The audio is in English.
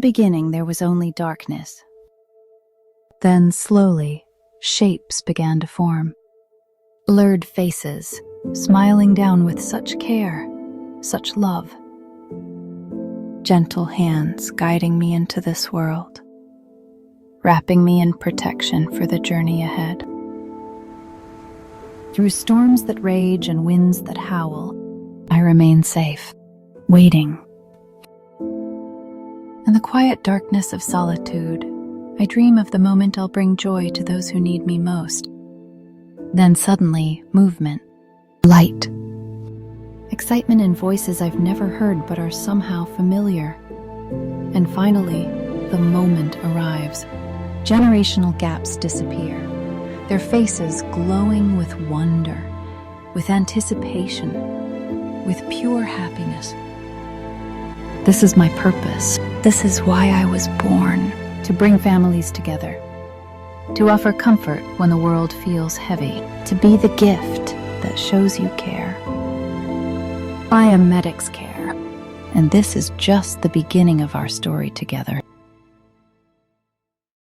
the beginning, there was only darkness. Then, slowly, shapes began to form. Blurred faces, smiling down with such care, such love. Gentle hands guiding me into this world, wrapping me in protection for the journey ahead. Through storms that rage and winds that howl, I remain safe, waiting. In the quiet darkness of solitude, I dream of the moment I'll bring joy to those who need me most. Then suddenly, movement, light, excitement in voices I've never heard but are somehow familiar. And finally, the moment arrives. Generational gaps disappear, their faces glowing with wonder, with anticipation, with pure happiness. This is my purpose. This is why I was born, to bring families together, to offer comfort when the world feels heavy, to be the gift that shows you care. I am Medic's Care, and this is just the beginning of our story together.